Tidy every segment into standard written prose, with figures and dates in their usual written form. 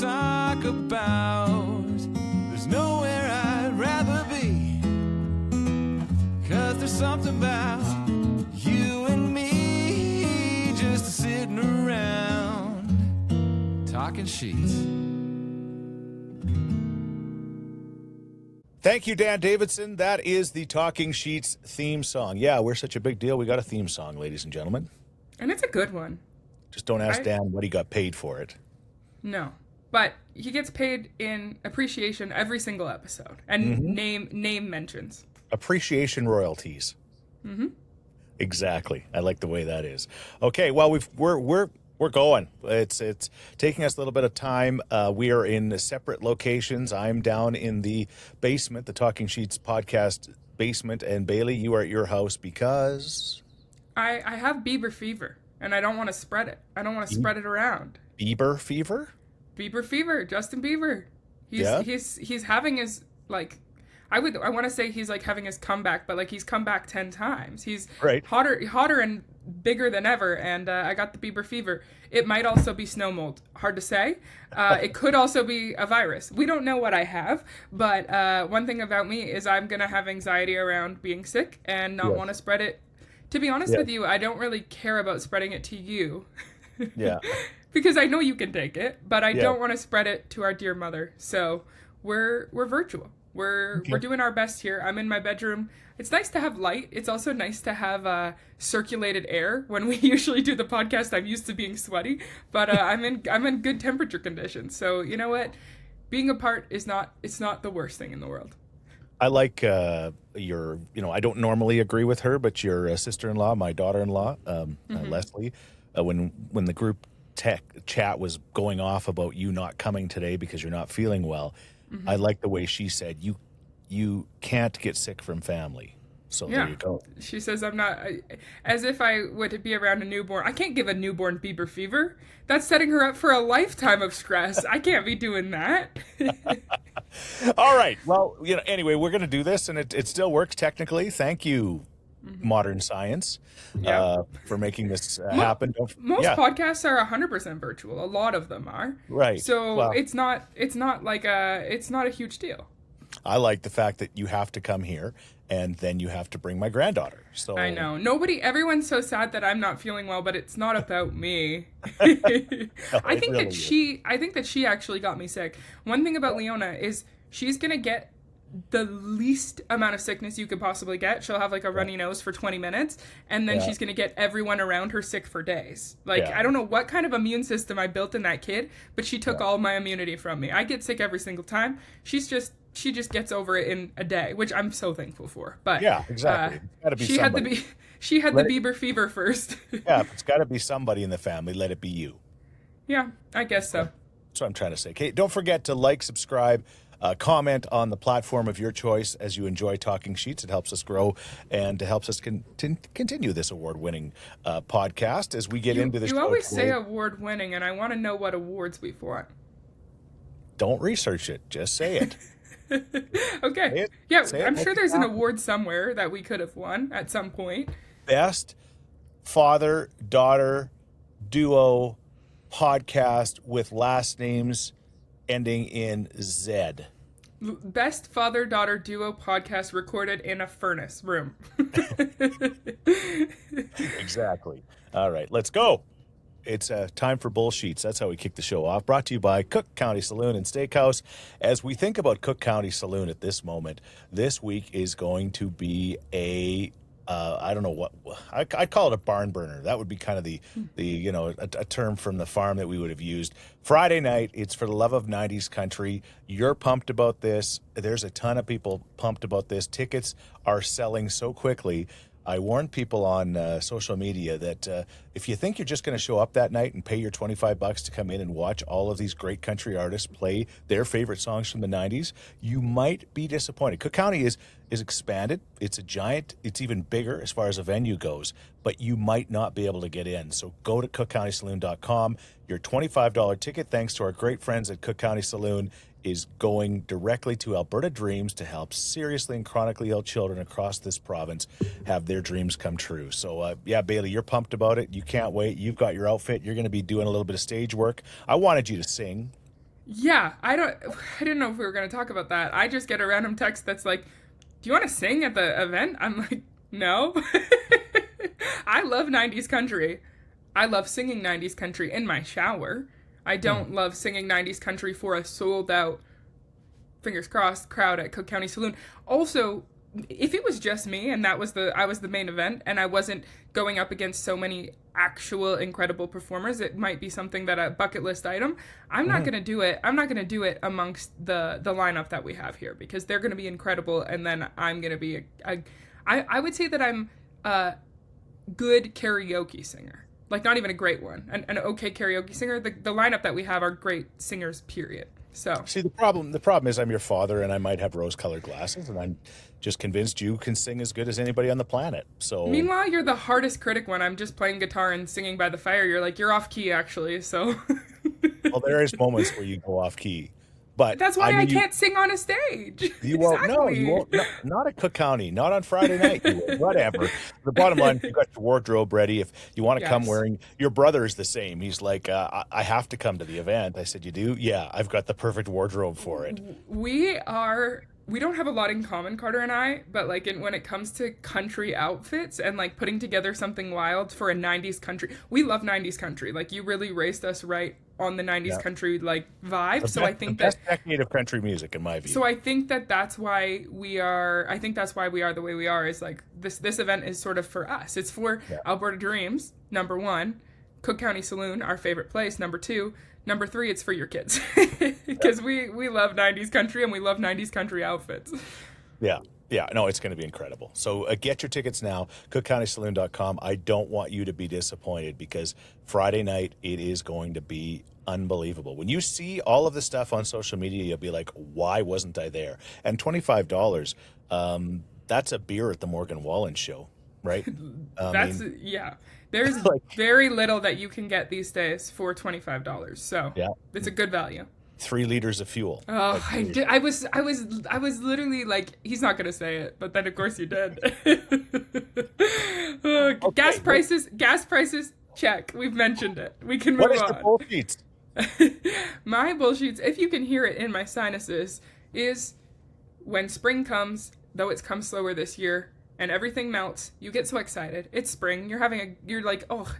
talk about. There's nowhere I'd rather be, 'cause there's something about you and me just sitting around talking Scheetz. Thank you, Dan Davidson. That is the Talking Scheetz theme song. Yeah, we're such a big deal. We got a theme song, ladies and gentlemen. And it's a good one. Just don't ask Dan what he got paid for it. No. But he gets paid in appreciation every single episode. And name mentions. Appreciation royalties. Mm-hmm. Exactly. I like the way that is. Okay, well, we're going. It's taking us a little bit of time. We are in separate locations. I'm down in the basement, the Talking Scheetz podcast basement, and Bailey, you are at your house because I have Bieber fever, and I don't want to spread it. I don't want to spread it around. Bieber fever? Bieber fever, Justin Bieber. He's having his, like, I want to say he's like having his comeback, but like he's come back 10 times. He's hotter and bigger than ever, and I got the Bieber fever. It might also be snow mold. Hard to say. It could also be a virus. We don't know what I have, but one thing about me is I'm going to have anxiety around being sick and not want to spread it. To be honest with you, I don't really care about spreading it to you. Yeah. Because I know you can take it, but I don't want to spread it to our dear mother. So we're virtual. We're doing our best here. I'm in my bedroom. It's nice to have light. It's also nice to have circulated air. When we usually do the podcast, I'm used to being sweaty, but I'm in good temperature conditions. So you know what? Being apart it's not the worst thing in the world. I like your, I don't normally agree with her, but your sister-in-law, my daughter-in-law, Leslie, when the group chat was going off about you not coming today because you're not feeling well, I like the way she said, you can't get sick from family. So there you go. She says I'm not, as if I would be around a newborn. I can't give a newborn Bieber fever. That's setting her up for a lifetime of stress. I can't be doing that. All right. Well, anyway, we're going to do this, and it still works technically. Thank you, modern science, for making this happen. Most podcasts are 100% virtual. A lot of them are. Right. So it's not a huge deal. I like the fact that you have to come here, and then you have to bring my granddaughter. So I know. Everyone's so sad that I'm not feeling well, but it's not about me. I think that she actually got me sick. One thing about Leona is she's going to get the least amount of sickness you could possibly get. She'll have like a runny nose for 20 minutes, and then she's going to get everyone around her sick for days. I don't know what kind of immune system I built in that kid, but she took all my immunity from me. I get sick every single time. She just gets over it in a day, which I'm so thankful for. But yeah, exactly. It's gotta be somebody. She had the Bieber fever first. Yeah, it's got to be somebody in the family. Let it be you. Yeah, I guess so. That's what I'm trying to say. Okay, don't forget to like, subscribe, comment on the platform of your choice as you enjoy Talking Scheetz. It helps us grow and helps us continue this award-winning podcast as we get into this. You always say award-winning, and I want to know what awards we've won. Don't research it. Just say it. Okay. I'm sure there's an award somewhere that we could have won at some point. Best father-daughter duo podcast with last names ending in Z. Best father-daughter duo podcast recorded in a furnace room. Exactly. All right, let's go. It's time for Bullsheets. That's how we kick the show off. Brought to you by Cook County Saloon and Steakhouse. As we think about Cook County Saloon at this moment, this week is going to be I don't know what I call it, a barn burner. That would be kind of a term from the farm that we would have used. Friday night, it's for the love of 90s country. You're pumped about this. There's a ton of people pumped about this. Tickets are selling so quickly. I warned people on social media that if you think you're just going to show up that night and pay your $25 to come in and watch all of these great country artists play their favorite songs from the 90s, you might be disappointed. Cook County is expanded. It's a giant. It's even bigger as far as a venue goes, but you might not be able to get in. So go to cookcountysaloon.com. Your $25 ticket, thanks to our great friends at Cook County Saloon, is going directly to Alberta Dreams to help seriously and chronically ill children across this province have their dreams come true. So, Bailey, you're pumped about it. You can't wait. You've got your outfit. You're going to be doing a little bit of stage work. I wanted you to sing. Yeah, I didn't know if we were going to talk about that. I just get a random text that's like, "Do you want to sing at the event?" I'm like, "No." I love 90s country. I love singing 90s country in my shower. I don't love singing 90s country for a sold out, fingers crossed, crowd at Cook County Saloon. Also, if it was just me and I was the main event and I wasn't going up against so many actual incredible performers, it might be something that a bucket list item. I'm not going to do it. I'm not going to do it amongst the lineup that we have here because they're going to be incredible, and then I'm going to be I would say that I'm a good karaoke singer. Like, not even a great one. An okay karaoke singer. The lineup that we have are great singers, period. So See, the problem is I'm your father and I might have rose-colored glasses, and I'm just convinced you can sing as good as anybody on the planet. So meanwhile, you're the hardest critic when I'm just playing guitar and singing by the fire. You're like, you're off key, actually. So well, there is moments where you go off key. But that's why I can't sing on a stage. You won't. No, you won't. No, not at Cook County. Not on Friday night. You will. Whatever. The bottom line, you got your wardrobe ready. If you want to come wearing, your brother is the same. He's like, I have to come to the event. I said, you do? Yeah, I've got the perfect wardrobe for it. We don't have a lot in common, Carter and I, but like when it comes to country outfits and like putting together something wild for a 90s country, we love 90s country. Like, you really raced us right on the 90s country like vibe. I think the best decade of country music in my view. So I think that's why we are the way we are, is like this event is sort of for us. It's for Alberta Dreams, number 1, Cook County Saloon, our favorite place, number 2. Number 3, it's for your kids. Because we love 90s country and we love 90s country outfits. Yeah. Yeah, no, it's going to be incredible. So get your tickets now, cookcountysaloon.com. I don't want you to be disappointed because Friday night, it is going to be unbelievable. When you see all of the stuff on social media, you'll be like, why wasn't I there? And $25, that's a beer at the Morgan Wallen show, right? There's like, very little that you can get these days for $25. So it's a good value. 3 liters of fuel. Oh, I was literally like, he's not gonna say it, but then of course you did. Gas prices, check. We've mentioned it. We can move on. What is the bullshit? My bullshits, if you can hear it in my sinuses, is when spring comes, though it's come slower this year, and everything melts, you get so excited. It's spring. You're like, oh,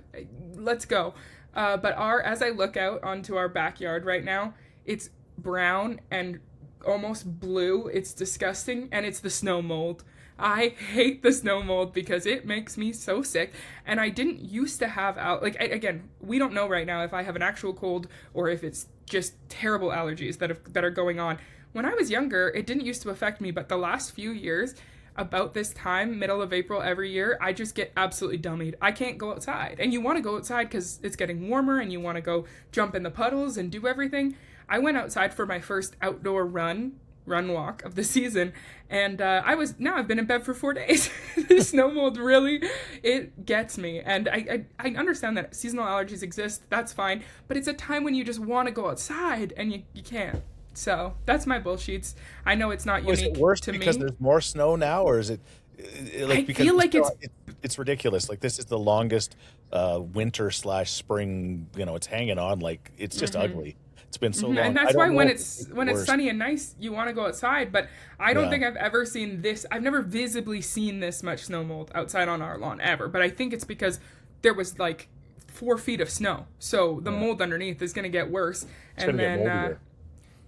let's go. But as I look out onto our backyard right now, it's brown and almost blue. It's disgusting, and it's the snow mold. I hate the snow mold because it makes me so sick. And I didn't used to have again, we don't know right now if I have an actual cold or if it's just terrible allergies that are going on. When I was younger, it didn't used to affect me, but the last few years, about this time, middle of April every year, I just get absolutely dummied. I can't go outside. And you want to go outside because it's getting warmer and you want to go jump in the puddles and do everything. I went outside for my first outdoor run walk of the season, and I've been in bed for 4 days. The snow mold really, it gets me. And I understand that seasonal allergies exist, that's fine, but it's a time when you just want to go outside and you can't. So that's my bullshits. I know it's not unique to me. Is it worse because there's more snow now, or is it like, because I feel like it's ridiculous? Like, this is the longest winter/spring. It's hanging on like it's just ugly. It's been so long. And that's why when it's sunny and nice, you want to go outside. But I don't think I've ever seen this. I've never visibly seen this much snow mold outside on our lawn ever. But I think it's because there was like 4 feet of snow, so the mold underneath is going to get worse. And then.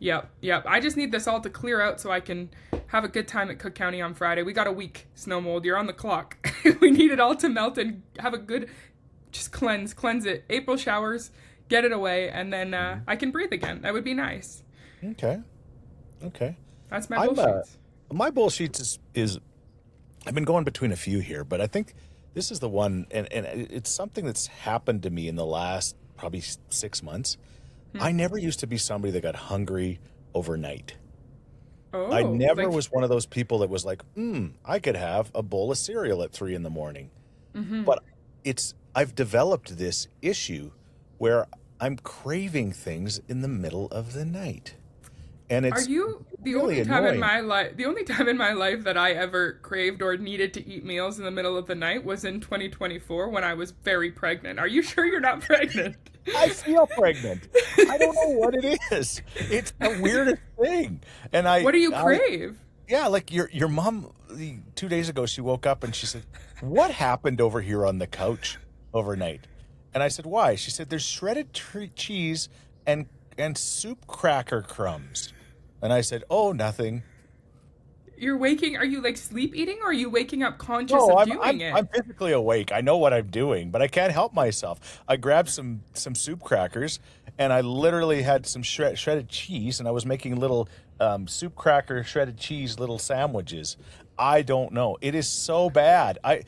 Yep. I just need this all to clear out so I can have a good time at Cook County on Friday. We got a week, snow mold. You're on the clock. We need it all to melt and have a good, just cleanse it. April showers, get it away, and then I can breathe again. That would be nice. Okay. That's my bullshit. My bullshit is I've been going between a few here, but I think this is the one, and it's something that's happened to me in the last probably 6 months. I never used to be somebody that got hungry overnight. Oh, I never was one of those people that was like, I could have a bowl of cereal at 3 a.m. But I've developed this issue where I'm craving things in the middle of the night. And it's the only time in my life that I ever craved or needed to eat meals in the middle of the night was in 2024 when I was very pregnant. Are you sure you're not pregnant? I feel pregnant. I don't know what it is. It's the weirdest thing. And What do you crave? Yeah, like your mom 2 days ago, she woke up and she said, "What happened over here on the couch overnight?" And I said, "Why?" She said, "There's shredded cheese and soup cracker crumbs." And I said, "Oh, nothing." Are you like sleep eating, or are you waking up conscious of doing it? I'm physically awake. I know what I'm doing, but I can't help myself. I grabbed some soup crackers, and I literally had some shredded cheese, and I was making little soup cracker shredded cheese little sandwiches. I don't know. It is so bad. I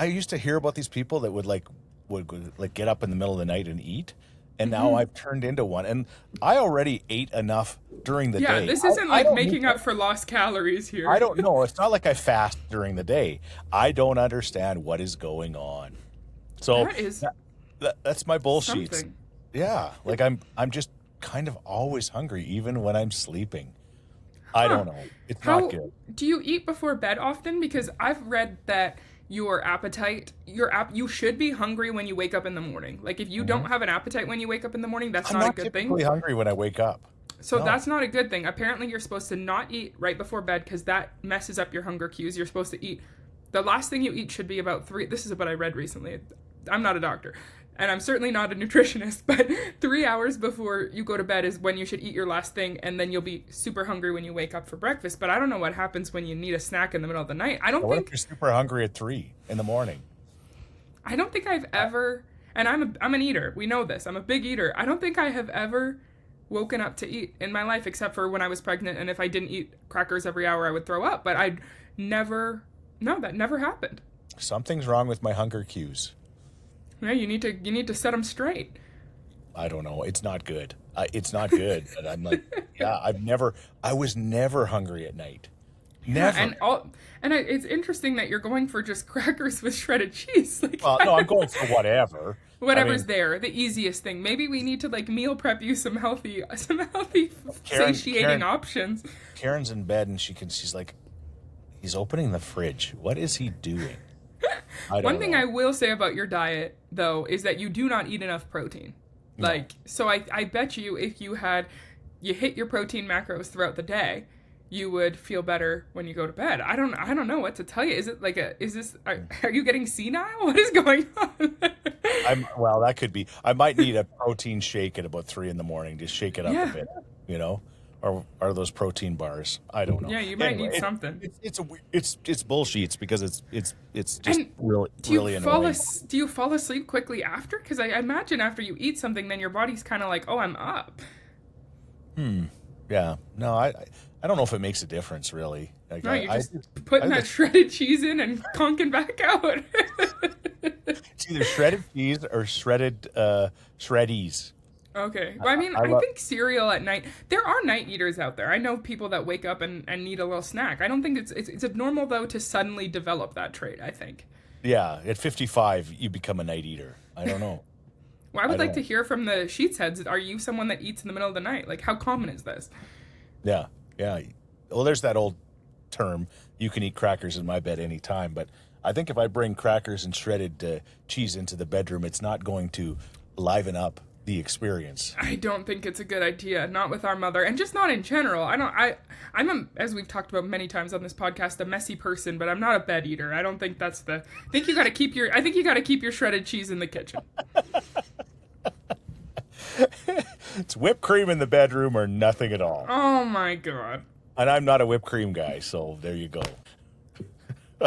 used to hear about these people that would get up in the middle of the night and eat. And now I've turned into one. And I already ate enough during the day. Yeah, this isn't like making up for lost calories here. I don't know. It's not like I fast during the day. I don't understand what is going on. So that's my bullshit. Something. Yeah, like I'm just kind of always hungry, even when I'm sleeping. I don't know. It's not good. Do you eat before bed often? Because I've read that your appetite, you should be hungry when you wake up in the morning. Like if you don't have an appetite when you wake up in the morning, that's not a good thing. I'm not typically hungry when I wake up. So that's not a good thing. Apparently you're supposed to not eat right before bed because that messes up your hunger cues. You're supposed to eat, the last thing you eat should be about this is what I read recently. I'm not a doctor. And I'm certainly not a nutritionist, but 3 hours before you go to bed is when you should eat your last thing, and then you'll be super hungry when you wake up for breakfast. But I don't know what happens when you need a snack in the middle of the night. What if you're super hungry at 3 in the morning? I don't think I've ever, and I'm an eater. We know this. I'm a big eater. I don't think I have ever woken up to eat in my life, except for when I was pregnant, and if I didn't eat crackers every hour, I would throw up. But that never happened. Something's wrong with my hunger cues. Yeah, you need to set them straight. I don't know. It's not good. It's not good. But I'm like, I was never hungry at night. Never. And it's interesting that you're going for just crackers with shredded cheese. Well, no, I'm going for whatever. Whatever's there, the easiest thing. Maybe we need to meal prep you some healthy satiating options. Karen's in bed and she's like, he's opening the fridge. What is he doing? One thing I will say about your diet, though, is that you do not eat enough protein. No. So I bet you if you hit your protein macros throughout the day, you would feel better when you go to bed. I don't know what to tell you. Is it are you getting senile? What is going on? Well, that could be. I might need a protein shake at about 3 a.m. to shake it up a bit, Or are those protein bars? I don't know. Yeah, you might need something. It's bullshit because it's just really annoying. Do you fall asleep quickly after? Because I imagine after you eat something, then your body's kind of like, oh, I'm up. Yeah. No, I don't know if it makes a difference really. No, you're just putting that shredded cheese in and conking back out. It's either shredded cheese or shredded shreddies. Okay. Well, I think cereal at night. There are night eaters out there. I know people that wake up and need a little snack. I don't think it's abnormal though to suddenly develop that trait. I think. Yeah, at 55, you become a night eater. I don't know. Well, I would like to hear from the Scheetz heads. Are you someone that eats in the middle of the night? How common is this? Yeah. Well, there's that old term. You can eat crackers in my bed anytime, but I think if I bring crackers and shredded cheese into the bedroom, it's not going to liven up the experience. I don't think it's a good idea, not with our mother, and just not in general. I'm as we've talked about many times on this podcast, a messy person, but I'm not a bed eater. I don't think that's I think you got to keep your shredded cheese in the kitchen. It's whipped cream in the bedroom or nothing at all. Oh my god. And I'm not a whipped cream guy, so there you go.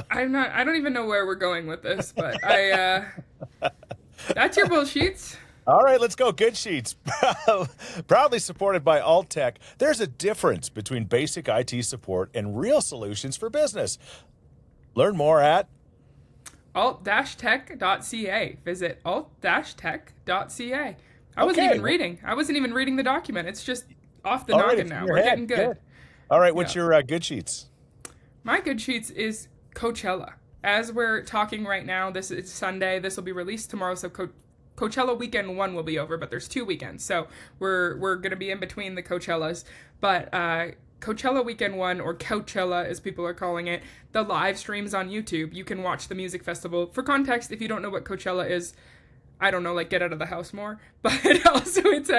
I don't even know where we're going with this, but that's your bullshits. All right, let's go. Good Scheetz. Proudly supported by Alt-Tech. There's a difference between basic IT support and real solutions for business. Learn more at alt-tech.ca. Visit alt-tech.ca. I wasn't even reading the document. It's just off the noggin now. We're getting good. All right, what's your good Scheetz? My good Scheetz is Coachella. As we're talking right now, it's Sunday. This will be released tomorrow, so Coachella weekend 1 will be over, but there's 2 weekends, so we're going to be in between the Coachellas. But Coachella weekend 1, or Coachella as people are calling it, the live streams on YouTube. You can watch the music festival. For context, if you don't know what Coachella is, I don't know, like get out of the house more. But also it's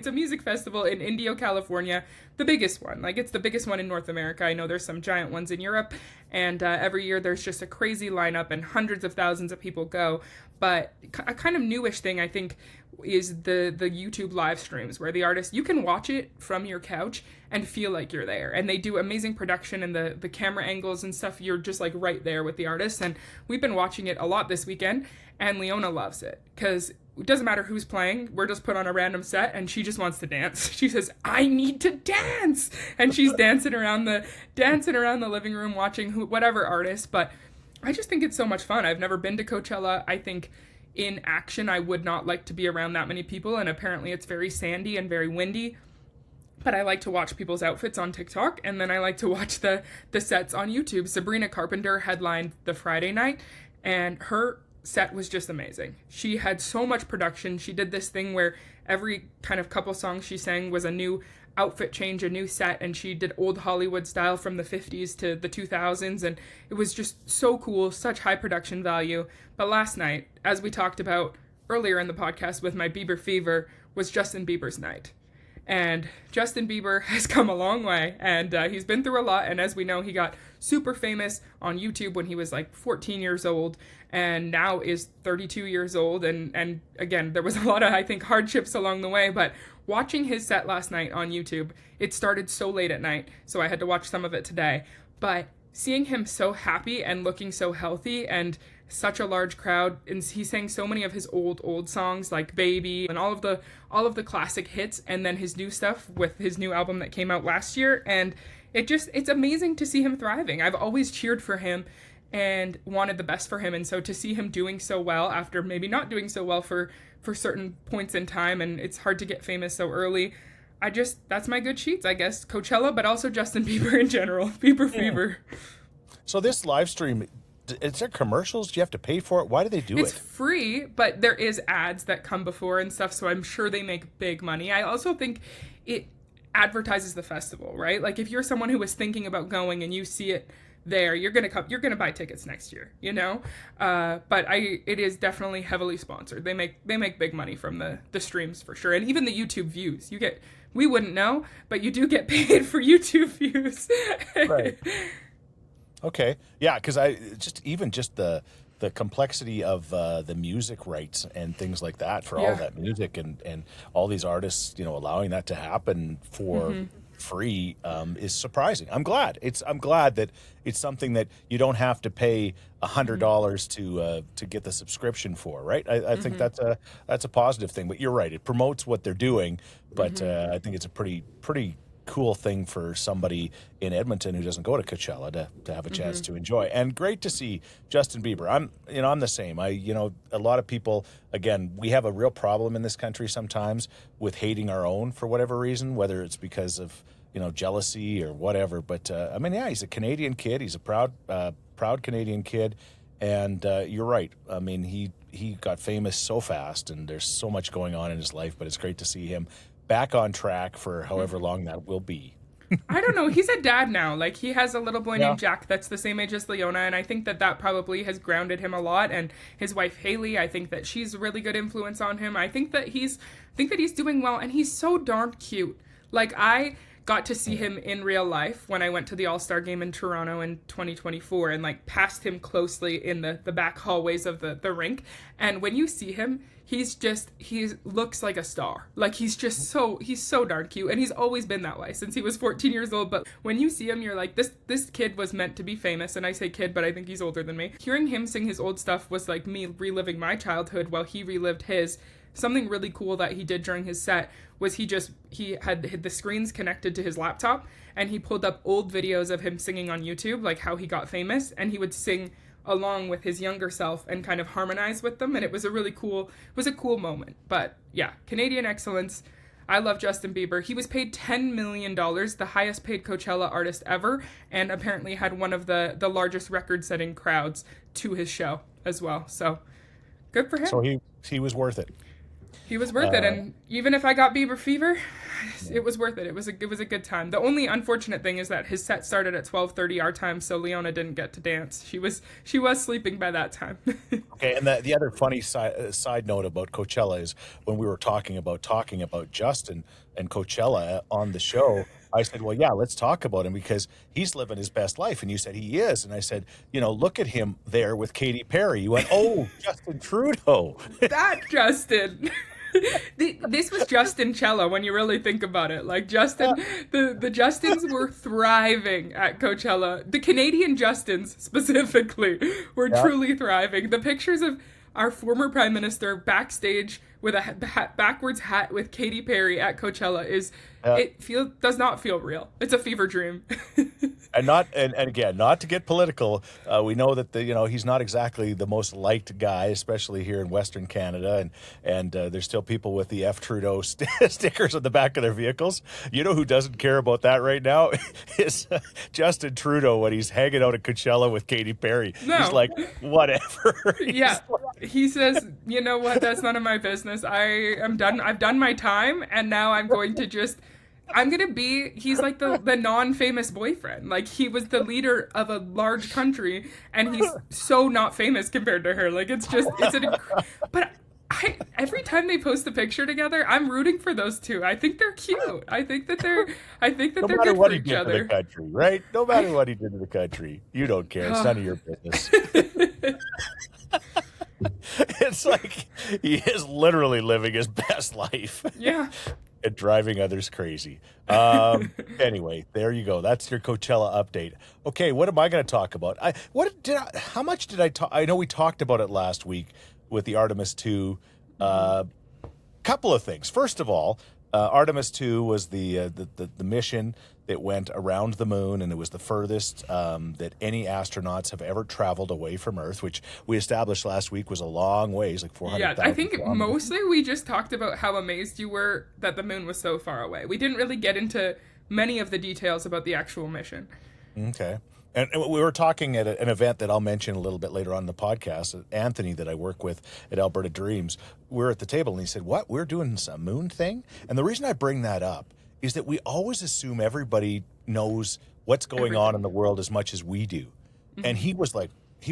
a music festival in Indio, California, the biggest one. Like it's the biggest one in North America. I know there's some giant ones in Europe, and every year there's just a crazy lineup and hundreds of thousands of people go. But a kind of newish thing, I think, is the YouTube live streams where the artist, you can watch it from your couch and feel like you're there. And they do amazing production, and the camera angles and stuff, you're just like right there with the artist. And we've been watching it a lot this weekend, and Leona loves it because it doesn't matter who's playing. We're just put on a random set, and she just wants to dance. She says, "I need to dance," and she's dancing around the living room watching whatever artist. But I just think it's so much fun. I've never been to Coachella. I think in action, I would not like to be around that many people, and apparently it's very sandy and very windy. But I like to watch people's outfits on TikTok, and then I like to watch the sets on YouTube. Sabrina Carpenter headlined the Friday night, and her set was just amazing. She had so much production. She did this thing where every kind of couple songs she sang was a new outfit change, a new set, and she did old Hollywood style from the 50s to the 2000s, and it was just so cool, such high production value. But last night, as we talked about earlier in the podcast with my Bieber fever, was Justin Bieber's night. And Justin Bieber has come a long way, and he's been through a lot, and as we know, he got super famous on YouTube when he was like 14 years old, and now is 32 years old, and again, there was a lot of, I think, hardships along the way, but watching his set last night on YouTube, it started so late at night, so I had to watch some of it today, but seeing him so happy and looking so healthy, and such a large crowd, and he sang so many of his old songs like Baby and all of the classic hits, and then his new stuff with his new album that came out last year, and it's amazing to see him thriving. I've always cheered for him and wanted the best for him, and so to see him doing so well after maybe not doing so well for certain points in time, and it's hard to get famous so early, that's my good Scheetz, I guess. Coachella, but also Justin Bieber in general. Bieber fever. So this live stream, is there commercials? Do you have to pay for it? Why do they do it? It's free, but there is ads that come before and stuff, so I'm sure they make big money. I also think it advertises the festival, right? Like if you're someone who was thinking about going and you see it there, you're gonna buy tickets next year, you know? But it is definitely heavily sponsored. They make big money from the streams for sure, and even the YouTube views. We wouldn't know, but you do get paid for YouTube views. Right. Okay. Yeah, because just the complexity of the music rights and things like that for all that music and all these artists, allowing that to happen for free is surprising. I'm glad that it's something that you don't have to pay $100 to get the subscription for, right? I think that's a positive thing. But you're right, it promotes what they're doing. But I think it's a pretty cool thing for somebody in Edmonton who doesn't go to Coachella to have a chance to enjoy. And great to see Justin Bieber. I'm the same. A lot of people, again, we have a real problem in this country sometimes with hating our own for whatever reason, whether it's because of jealousy or whatever. But he's a Canadian kid. He's a proud Canadian kid, and you're right. He got famous so fast, and there's so much going on in his life. But it's great to see him back on track for however long that will be. I don't know. He's a dad now. Like, he has a little boy named Jack that's the same age as Leona, and I think that probably has grounded him a lot. And his wife Hailey, I think that she's a really good influence on him. I think that he's doing well, and he's so darn cute. Like, I got to see him in real life when I went to the All-Star game in Toronto in 2024 and passed him closely in the back hallways of the rink. And when you see him, he looks like a star. Like, he's so darn cute, and he's always been that way since he was 14 years old. But when you see him, you're like, this kid was meant to be famous. And I say kid, but I think he's older than me. Hearing him sing his old stuff was like me reliving my childhood while he relived his. Something really cool that he did during his set was he had the screens connected to his laptop, and he pulled up old videos of him singing on YouTube, like how he got famous, and he would sing along with his younger self and kind of harmonize with them, and it was a cool moment. But yeah, Canadian excellence. I love Justin Bieber. He was paid $10 million, the highest paid Coachella artist ever, and apparently had one of the largest record-setting crowds to his show as well. So good for him. So he was worth it. He was worth it, and even if I got Bieber fever, it was worth it. It was a good time. The only unfortunate thing is that his set started at 12:30 our time, so Leona didn't get to dance. She was sleeping by that time. Okay, and the other funny side note about Coachella is when we were talking about Justin and Coachella on the show, I said, well, yeah, let's talk about him because he's living his best life. And you said he is. And I said, look at him there with Katy Perry. You went, oh, Justin Trudeau. That Justin. This was Justin Cella when you really think about it. Like Justin, the Justins were thriving at Coachella. The Canadian Justins specifically were truly thriving. The pictures of our former Prime Minister backstage with a backwards hat with Katy Perry at Coachella does not feel real. It's a fever dream. And again, not to get political, we know that he's not exactly the most liked guy, especially here in Western Canada, and there's still people with the F Trudeau stickers on the back of their vehicles. You know who doesn't care about that right now is Justin Trudeau when he's hanging out at Coachella with Katy Perry. No. He's like, whatever. Yeah, he says, you know what? That's none of my business. I am done. I've done my time, and now I'm going to just. He's like the non-famous boyfriend. Like, he was the leader of a large country, and he's so not famous compared to her. Like, but every time they post a picture together, I'm rooting for those two. I think they're cute. I think that they're good for each other. To the country, right? No matter what he did to the country, you don't care. It's none of your business. It's like he is literally living his best life. Yeah. And driving others crazy. Anyway, there you go. That's your Coachella update. Okay, what am I going to talk about? How much did I talk? I know we talked about it last week with the Artemis II. Couple of things. First of all, Artemis II was the mission that went around the moon, and it was the furthest that any astronauts have ever traveled away from Earth, which we established last week was a long ways, like 400,000 I think kilometers. Mostly we just talked about how amazed you were that the moon was so far away. We didn't really get into many of the details about the actual mission. Okay. And we were talking at an event that I'll mention a little bit later on in the podcast. Anthony, that I work with at Alberta Dreams, we're at the table, and he said, what, we're doing some moon thing? And the reason I bring that up is that we always assume everybody knows what's going on in the world as much as we do. Mm-hmm. And he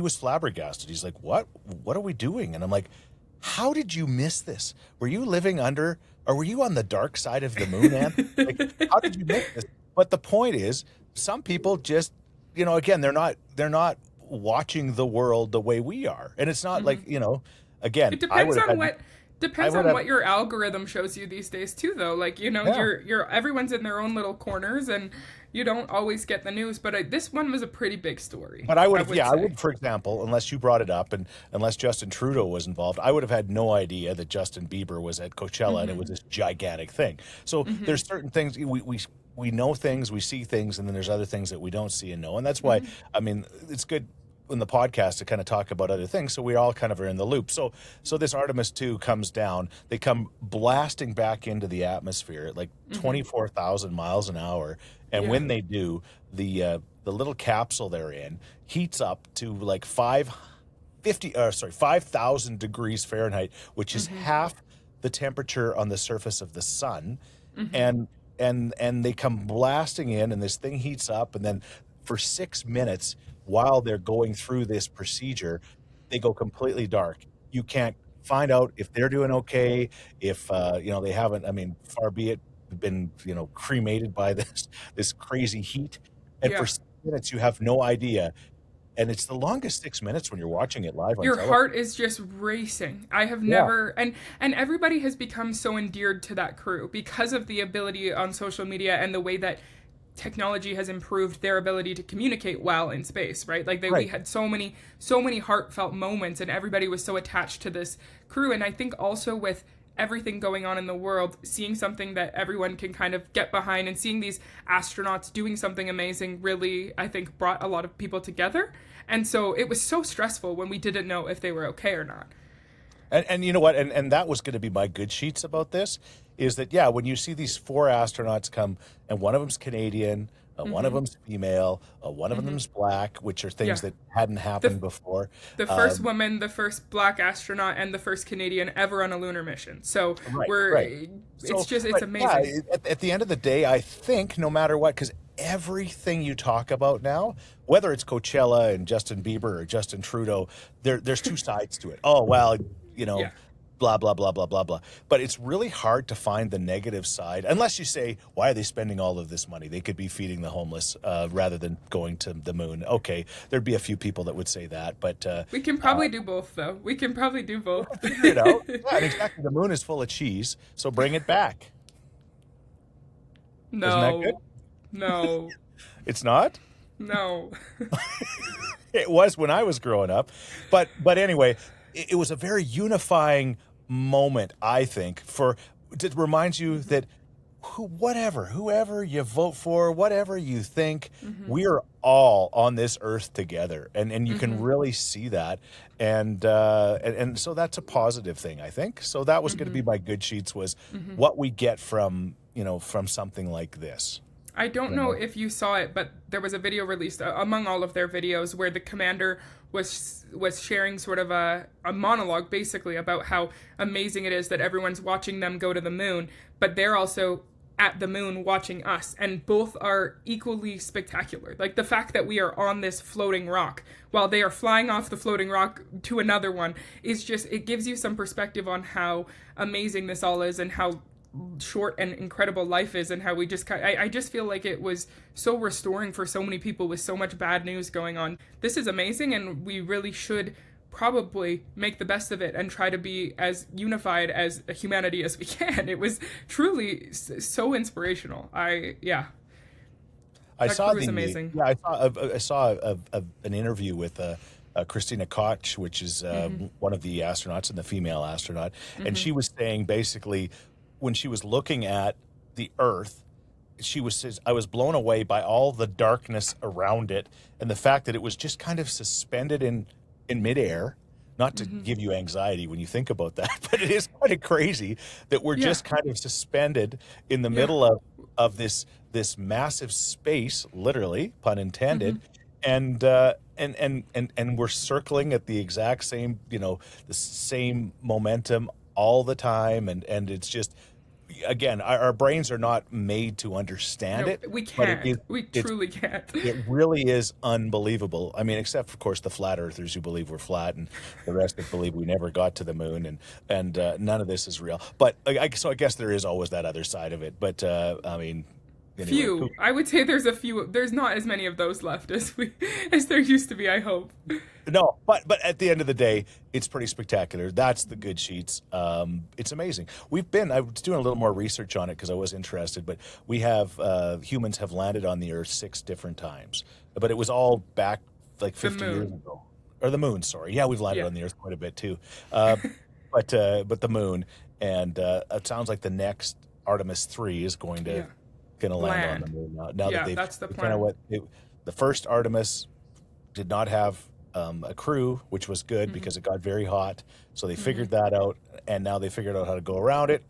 was flabbergasted. He's like, what are we doing? And I'm like, how did you miss this? Were you living under, or were you on the dark side of the moon, Anthony? Like, how did you miss this? But the point is, some people just, again, they're not watching the world the way we are. And it's not like, again, it depends on what your algorithm shows you these days too, though. Like, you're everyone's in their own little corners, and you don't always get the news. But this one was a pretty big story. But I would, for example, unless you brought it up, and unless Justin Trudeau was involved, I would have had no idea that Justin Bieber was at Coachella, and it was this gigantic thing. So there's certain things we know things, we see things, and then there's other things that we don't see and know. And that's why, I mean, it's good in the podcast to kind of talk about other things, so we all kind of are in the loop. So this Artemis II comes down. They come blasting back into the atmosphere at like 24,000 miles an hour. And when they do, the little capsule they're in heats up to like 5,000 degrees Fahrenheit, which is half the temperature on the surface of the sun. And they come blasting in, and this thing heats up, and then for 6 minutes while they're going through this procedure, they go completely dark. You can't find out if they're doing okay, if they haven't, I mean, far be it, been cremated by this crazy heat. And for 6 minutes you have no idea. And it's the longest 6 minutes when you're watching it live on your television. Heart is just racing. I have never, and everybody has become so endeared to that crew because of the ability on social media and the way that technology has improved their ability to communicate while in space, right? Like we had so many heartfelt moments, and everybody was so attached to this crew. And I think also with everything going on in the world, seeing something that everyone can kind of get behind, and seeing these astronauts doing something amazing really, I think, brought a lot of people together. And so it was so stressful when we didn't know if they were okay or not. And you know what? And that was going to be my good sheets about this, is that, when you see these 4 astronauts come, and one of them's Canadian, One of them's female, one of them's black, which are things Yeah. that hadn't happened before. The first woman, the first black astronaut, and the first Canadian ever on a lunar mission. So Right. So, it's amazing. yeah, at the end of the day, I think no matter what, because everything you talk about now, whether it's Coachella and Justin Bieber or Justin Trudeau, there's two sides to it. Oh, well, Yeah. blah, blah, blah, blah, blah, blah. But it's really hard to find the negative side, unless you say, why are they spending all of this money? They could be feeding the homeless rather than going to the moon. Okay, there'd be a few people that would say that, but... We can probably do both, though. We can probably do both. figure it out. Yeah, and exactly. The moon is full of cheese, so bring it back. No. Isn't that good? No. It's not? No. It was when I was growing up. But anyway, it was a very unifying moment, I think, it reminds you that whoever you vote for, whatever you think, we are all on this earth together, and you can really see that, and so that's a positive thing, I think. So that was going to be my good Scheetz, was what we get from something like this. I don't know if you saw it, but there was a video released among all of their videos where the commander was sharing sort of a monologue, basically, about how amazing it is that everyone's watching them go to the moon, but they're also at the moon watching us, and both are equally spectacular. Like, the fact that we are on this floating rock while they are flying off the floating rock to another one is just, it gives you some perspective on how amazing this all is and how short and incredible life is, and how we just I just feel like it was so restoring for so many people with so much bad news going on. This is amazing, and we really should probably make the best of it and try to be as unified as a humanity as we can. It was truly so inspirational. I That saw crew is amazing. Yeah, I saw an interview with Christina Koch, which is one of the astronauts and the female astronaut, and she was saying basically, when she was looking at the Earth, says, I was blown away by all the darkness around it, and the fact that it was just kind of suspended in midair. Not to give you anxiety when you think about that, but it is kind of crazy that we're just kind of suspended in the middle of this massive space, literally, pun intended, and we're circling at the exact same, the same momentum all the time, and it's just, again, our brains are not made to understand it. We can't. We truly can't. It really is unbelievable. I mean, except, of course, the flat earthers who believe we're flat, and the rest that believe we never got to the moon, and none of this is real. But so I guess there is always that other side of it. But I mean, anyway, few. I would say there's a few. There's not as many of those left as there used to be, I hope. No, but at the end of the day, it's pretty spectacular. That's the good Scheetz. It's amazing. I was doing a little more research on it because I was interested, but we have humans have landed on the Earth 6 different times, but it was all back like 50 years ago. Or the moon, sorry. Yeah, we've landed on the Earth quite a bit too. But the moon, and it sounds like the next Artemis III is going to land on the moon now that they've, that's the plan. Kind of the first Artemis did not have a crew, which was good because it got very hot. So they figured that out, and now they figured out how to go around it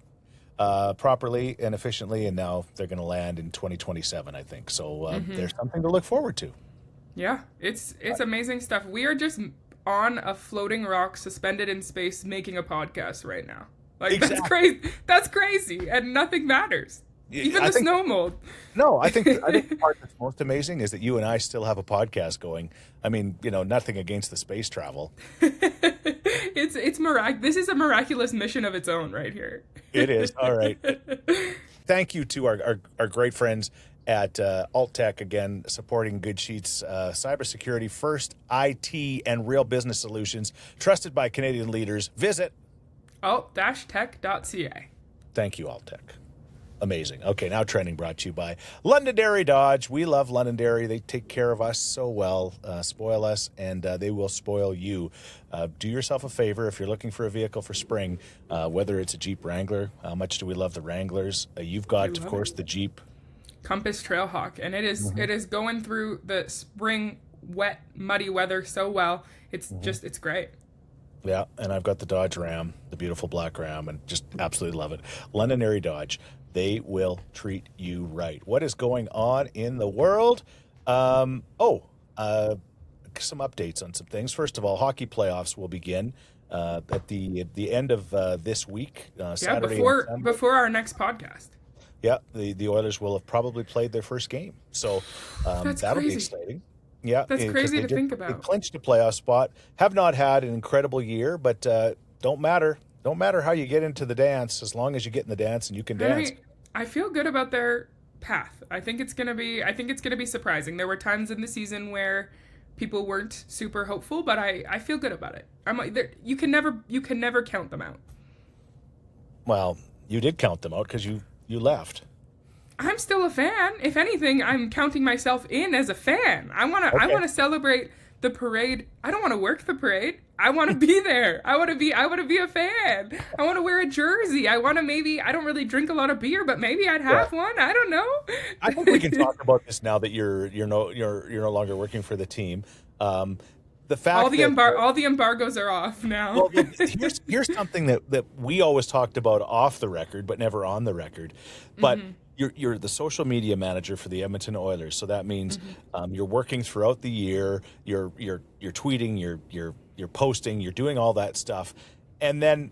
properly and efficiently, and now they're going to land in 2027, I think. So there's something to look forward to. Yeah, it's amazing stuff. We are just on a floating rock, suspended in space, making a podcast right now. Like, that's crazy. That's crazy, and nothing matters. Even the snow mold. No, I think the part that's most amazing is that you and I still have a podcast going. I mean, nothing against the space travel. It's miraculous. This is a miraculous mission of its own right here. It is. All right. Thank you to our great friends at Alt-Tech, again, supporting Good Scheetz, cybersecurity, first IT, and real business solutions, trusted by Canadian leaders. Visit alt-tech.ca. Thank you, Alt-Tech. Amazing. Okay, now trending brought to you by Londonderry Dodge. We love Londonderry. They take care of us so well, spoil us, and they will spoil you. Do yourself a favor if you're looking for a vehicle for spring, whether it's a Jeep Wrangler. How much do we love the Wranglers? You've got, of course, the Jeep Compass Trailhawk, and it is going through the spring, wet, muddy weather so well. It's just, it's great. Yeah, and I've got the Dodge Ram, the beautiful black Ram, and just absolutely love it. Londonderry Dodge. they will treat you right. What is going on in the world? Some updates on some things. First of all, hockey playoffs will begin at the end of this week, Saturday. Before our next podcast. Yeah, the Oilers will have probably played their first game, so that'll be exciting. Yeah, that's crazy to think about. They clinched a playoff spot. Have not had an incredible year, but don't matter. Don't matter how you get into the dance, as long as you get in the dance and you can dance. I feel good about their path. I think it's gonna be surprising. There were times in the season where people weren't super hopeful, but I feel good about it. I'm like, you can never count them out. Well, you did count them out because you left. I'm still a fan. If anything, I'm counting myself in as a fan. I wanna celebrate the parade. I don't want to work the parade. I want to be there. I want to be a fan. I want to wear a jersey. I don't really drink a lot of beer, but maybe I'd have one. I don't know. I think we can talk about this now that you're no longer working for the team. The fact all the embargoes are off now. Well, here's something that we always talked about off the record, but never on the record. But you're the social media manager for the Edmonton Oilers, so that means you're working throughout the year. You're tweeting, you're posting, you're doing all that stuff, and then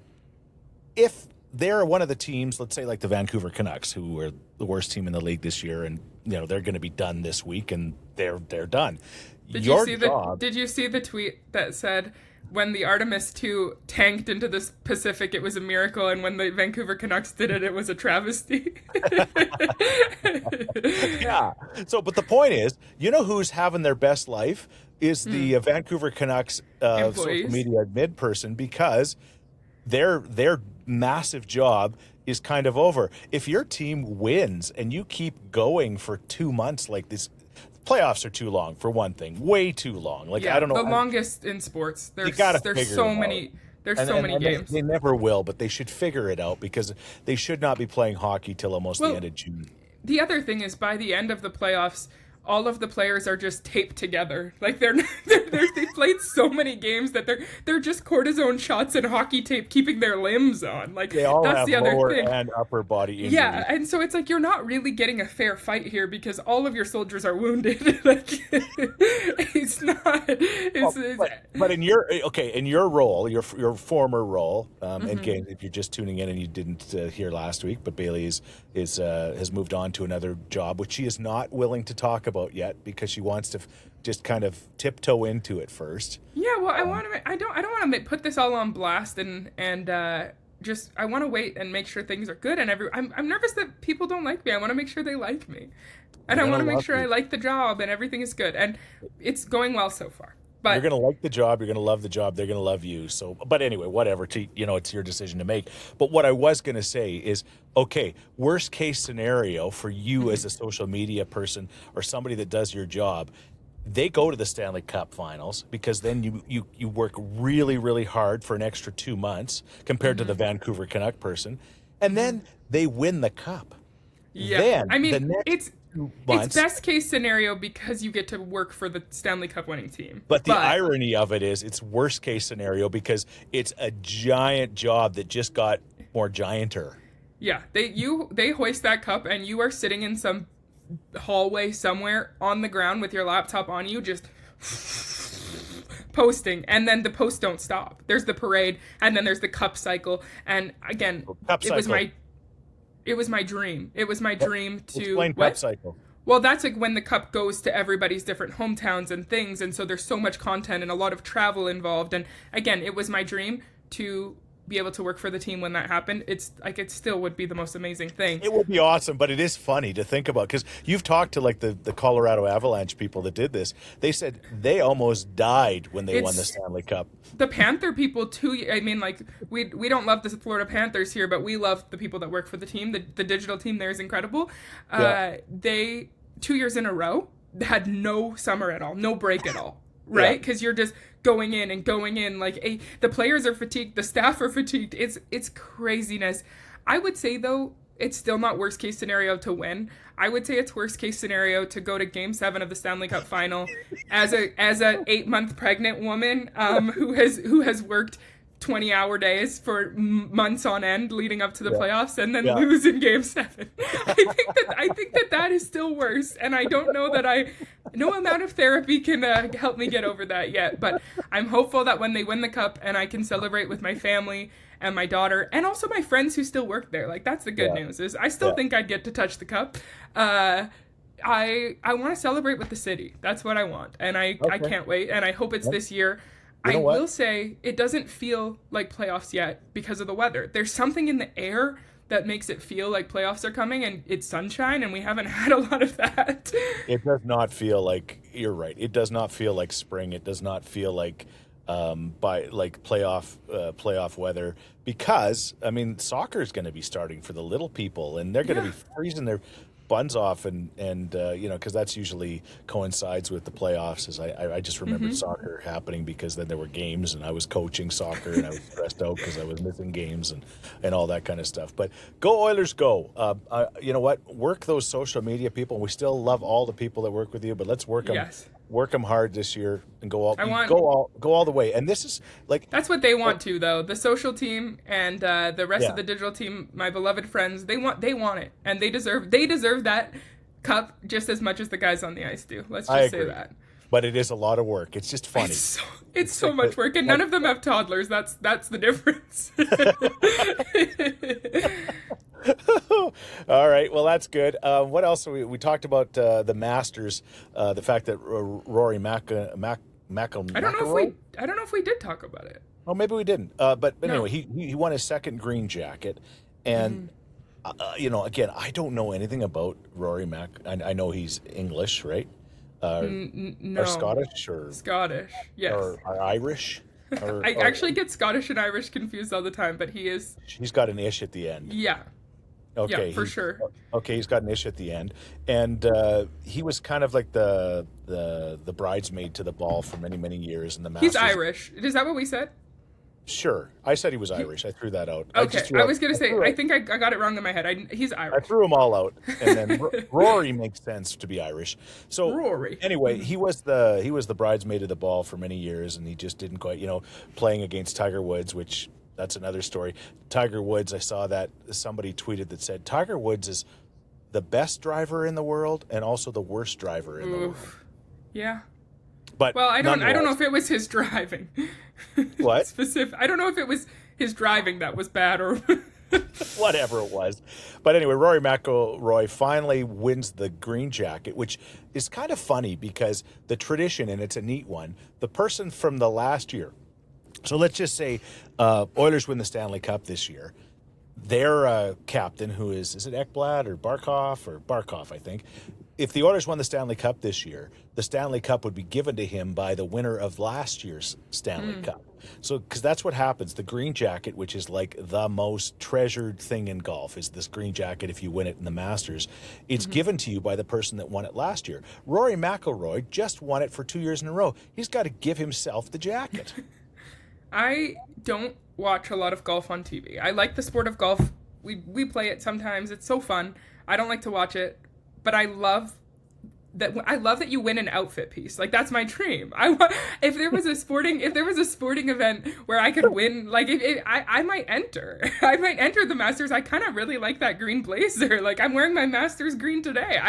if they're one of the teams, let's say like the Vancouver Canucks, who are the worst team in the league this year, and they're going to be done this week, and they're done. Did you see the tweet that said, when the Artemis II tanked into the Pacific, it was a miracle, and when the Vancouver Canucks did it, it was a travesty? Yeah. So, but the point is, you know who's having their best life is the Vancouver Canucks social media admin person, because their massive job is kind of over. If your team wins and you keep going for 2 months like this, playoffs are too long, for one thing, way too long. Like, I don't know, the longest in sports. There's so many games. They never will, but they should figure it out, because they should not be playing hockey till almost the end of June. The other thing is, by the end of the playoffs, all of the players are just taped together. Like they've played so many games that they're just cortisone shots and hockey tape keeping their limbs on. Like, they all that's have the other lower thing. And upper body injuries. Yeah, and so it's like you're not really getting a fair fight here, because all of your soldiers are wounded. Like, it's not. But in your role, your former role, and again, if you're just tuning in and you didn't hear last week, but Baillie has moved on to another job, which she is not willing to talk about yet, because she wants to just kind of tiptoe into it first. Yeah, well, I don't want to put this all on blast, and just I want to wait and make sure things are good. And I'm nervous that people don't like me. I want to make sure they like me, and I want to make sure I like the job and everything is good, and it's going well so far. But you're going to like the job, you're going to love the job, they're going to love you. So, but anyway, whatever, it's your decision to make. But what I was going to say is, okay, worst case scenario for you as a social media person or somebody that does your job, they go to the Stanley Cup Finals, because then you work really, really hard for an extra 2 months compared to the Vancouver Canuck person, and then they win the cup. Yeah, then, I mean, it's best case scenario, because you get to work for the Stanley Cup winning team. But the irony of it is, it's worst case scenario, because it's a giant job that just got more gianter. Yeah, they hoist that cup, and you are sitting in some hallway somewhere on the ground with your laptop on you, just posting, and then the posts don't stop. There's the parade, and then there's the cup cycle, and again, it was my dream. It was my dream to explain cup cycle. Well, that's like when the cup goes to everybody's different hometowns and things, and so there's so much content and a lot of travel involved. And again, it was my dream to be able to work for the team when that happened. It's like, it still would be the most amazing thing. It would be awesome, but it is funny to think about, because you've talked to like the Colorado Avalanche people that did this. They said they almost died when they won the Stanley Cup. The Panther people too. I mean, like, we don't love the Florida Panthers here, but we love the people that work for the team. The digital team there is incredible. They 2 years in a row had no summer at all, no break at all. Right? Because you're just going in. Like, the players are fatigued, the staff are fatigued. It's craziness. I would say, though, it's still not worst case scenario to win. I would say it's worst case scenario to go to Game 7 of the Stanley Cup Final as a 8-month pregnant woman who has worked 20-hour days for months on end leading up to the playoffs and then Yeah. lose in game 7. I think that is still worse, and I don't know that no amount of therapy can help me get over that yet, but I'm hopeful that when they win the cup and I can celebrate with my family and my daughter and also my friends who still work there. Like, that's the good news, is I still think I'd get to touch the cup. I want to celebrate with the city. That's what I want, and I can't wait, and I hope it's this year. I will say it doesn't feel like playoffs yet because of the weather. There's something in the air that makes it feel like playoffs are coming, and it's sunshine, and we haven't had a lot of that. It does not feel like, you're right. It does not feel like spring. It does not feel like playoff weather, because I mean, soccer is going to be starting for the little people, and they're going to be freezing their buns off, and because that's usually coincides with the playoffs. As I just remembered soccer happening because then there were games, and I was coaching soccer, and I was stressed out because I was missing games and all that kind of stuff. But go Oilers, go! You know what? Work those social media people. We still love all the people that work with you, but let's work them. Yes. Work them hard this year and go all the way. And this is like, that's what they want to, though. The social team and the rest of the digital team, my beloved friends, they want it, and they deserve that cup just as much as the guys on the ice do. Let's just say that. But it is a lot of work. It's just funny. It's so much work, and none of them have toddlers. That's the difference. All right. Well, that's good. What else? We talked about the Masters, the fact that Rory McIlroy. I don't know if we did talk about it. Oh, maybe we didn't. But anyway, he won his second green jacket, and again, I don't know anything about Rory Mac. I know he's English, right? No. Or Scottish, or Scottish, yes. Or Irish. I actually get Scottish and Irish confused all the time, but he's got an ish at the end. Yeah. Okay, yeah, for sure. Okay, he's got an ish at the end, and he was kind of like the bridesmaid to the ball for many years in the Masters. He's Irish. Is that what we said? Sure, I said he was Irish. I threw that out. Okay, I was gonna say. I think I got it wrong in my head. He's Irish. I threw them all out, and then Rory makes sense to be Irish. So Rory. Anyway, he was the bridesmaid of the ball for many years, and he just didn't quite, playing against Tiger Woods, which. That's another story. Tiger Woods, I saw that somebody tweeted that said Tiger Woods is the best driver in the world and also the worst driver in the world. Yeah. But I don't know if it was his driving. What? I don't know if it was his driving that was bad or whatever it was. But anyway, Rory McIlroy finally wins the green jacket, which is kind of funny because the tradition, and it's a neat one, the person from the last year. So let's just say Oilers win the Stanley Cup this year. Their captain, who is it Ekblad or Barkov, I think. If the Oilers won the Stanley Cup this year, the Stanley Cup would be given to him by the winner of last year's Stanley Cup. So, because that's what happens. The green jacket, which is like the most treasured thing in golf, is this green jacket if you win it in the Masters. It's given to you by the person that won it last year. Rory McIlroy just won it for 2 years in a row. He's got to give himself the jacket. I don't watch a lot of golf on TV. I like the sport of golf. We play it sometimes. It's so fun. I don't like to watch it, but I love that you win an outfit piece. Like, that's my dream. If there was a sporting event where I could win, like, I might enter. I might enter the Masters. I kind of really like that green blazer. Like, I'm wearing my Masters green today.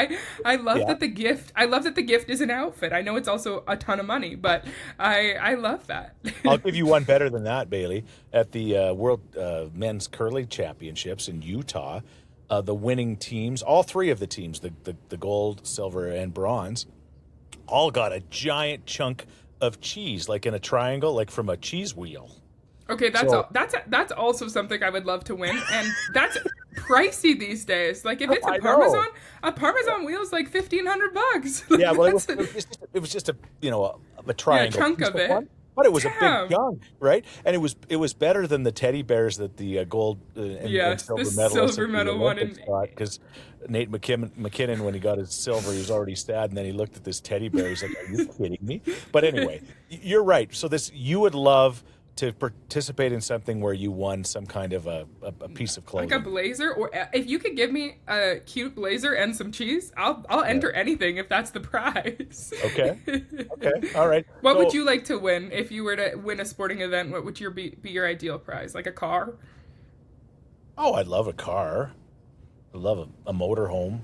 I love that the gift is an outfit. I know it's also a ton of money, but I love that. I'll give you one better than that, Bailey. At the World Men's Curling Championships in Utah, the winning teams, all three of the teams, the gold, silver, and bronze, all got a giant chunk of cheese, like in a triangle, like from a cheese wheel. Okay, that's also something I would love to win, and that's pricey these days. Like, if it's a Parmesan wheel is like $1,500. Yeah, well, it was just a triangle, a chunk of it. But it was a big chunk, right? And it was better than the teddy bears that the gold and silver medal one got, because Nate McKinnon, when he got his silver, he was already sad, and then he looked at this teddy bear. He's like, "Are you kidding me?" But anyway, you're right. So you would love to participate in something where you won some kind of a piece of clothing. Like a blazer, or if you could give me a cute blazer and some cheese, I'll enter anything if that's the prize. Okay. All right. What would you like to win if you were to win a sporting event? What would be your ideal prize? Like a car? Oh, I'd love a car. I'd love a motorhome.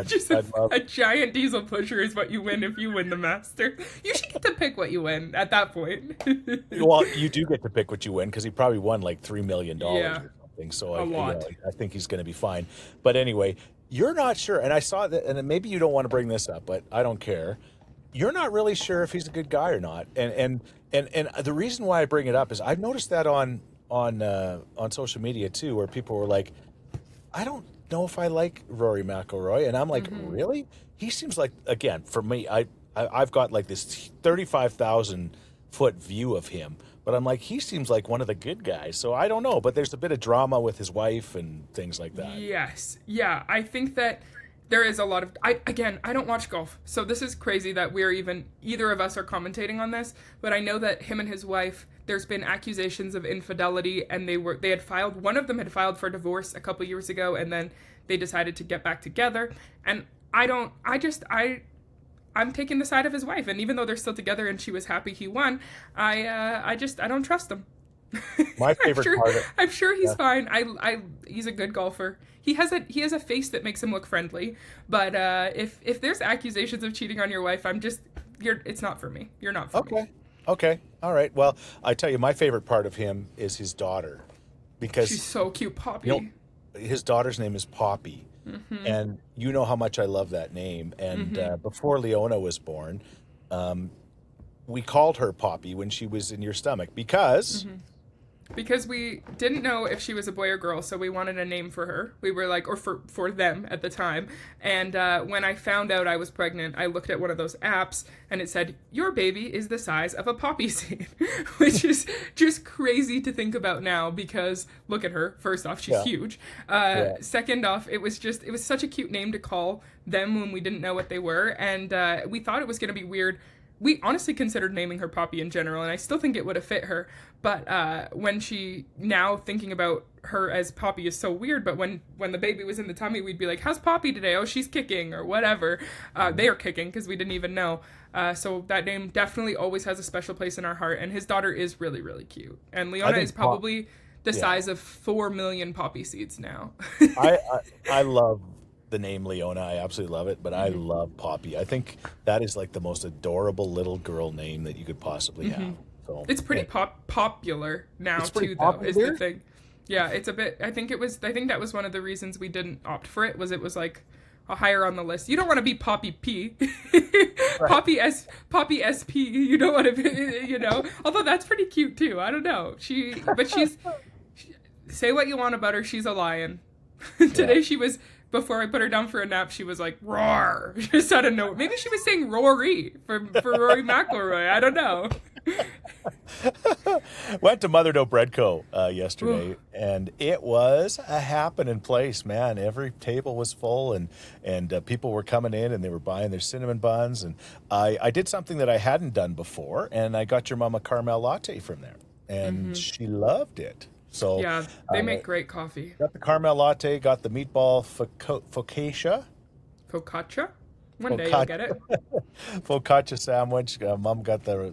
Just a giant diesel pusher is what you win if you win the Master. You should get to pick what you win at that point. Well, you do get to pick what you win because he probably won like $3 million Yeah. or something. So I I think he's going to be fine. But anyway, you're not sure, and I saw that, and maybe you don't want to bring this up, but I don't care. You're not really sure if he's a good guy or not, and the reason why I bring it up is I've noticed that on social media too, where people were like, I don't know if I like Rory McIlroy, and I'm like, really? He seems like, again, for me, I've got like this 35,000 foot view of him, but I'm like, he seems like one of the good guys. So I don't know, but there's a bit of drama with his wife and things like that. Yes. Yeah, I think that there is a lot of... I don't watch golf, so this is crazy that either of us are commentating on this, but I know that him and his wife, there's been accusations of infidelity, and one of them had filed for divorce a couple years ago, and then they decided to get back together, and I'm taking the side of his wife, and even though they're still together and she was happy he won, I don't trust him. My favorite part of, I'm sure he's fine. He's a good golfer. He has a face that makes him look friendly. But if there's accusations of cheating on your wife, it's not for me. You're not for me. Okay. All right. Well, I tell you, my favorite part of him is his daughter, because she's so cute, Poppy. His daughter's name is Poppy, and you know how much I love that name. And before Leona was born, we called her Poppy when she was in your stomach because we didn't know if she was a boy or girl, so we wanted a name for her. We were like, or for them at the time. And when I found out I was pregnant, I looked at one of those apps, and it said, your baby is the size of a poppy seed, which is just crazy to think about now, because look at her. First off, she's huge. Second off, it was such a cute name to call them when we didn't know what they were, and we thought it was going to be weird. We honestly considered naming her Poppy in general, and I still think it would have fit her. But now thinking about her as Poppy is so weird, but when the baby was in the tummy, we'd be like, how's Poppy today? Oh, she's kicking, or whatever. They are kicking, because we didn't even know. So that name definitely always has a special place in our heart, and his daughter is really, really cute. And Leona is probably the size of 4 million poppy seeds now. I love the name Leona. I absolutely love it, but I love Poppy. I think that is like the most adorable little girl name that you could possibly have. So it's pretty popular now too, though, is the thing. Yeah, it's a bit. I think that was one of the reasons we didn't opt for it. Was like higher on the list. You don't want to be Poppy P, Poppy SP. You don't want to be, Although that's pretty cute too. I don't know. Say what you want about her. She's a lion. Today she was. Before I put her down for a nap, she was like, roar, just out of nowhere. Maybe she was saying Rory for Rory McIlroy. I don't know. Went to Mother Dough Bread Co. Yesterday, and it was a happening place, man. Every table was full, and people were coming in, and they were buying their cinnamon buns. And I did something that I hadn't done before, and I got your mama caramel latte from there, and she loved it. So yeah, they make great coffee. Got the caramel latte, got the meatball focaccia. Focaccia? One day you'll get it. Focaccia sandwich. Mom got the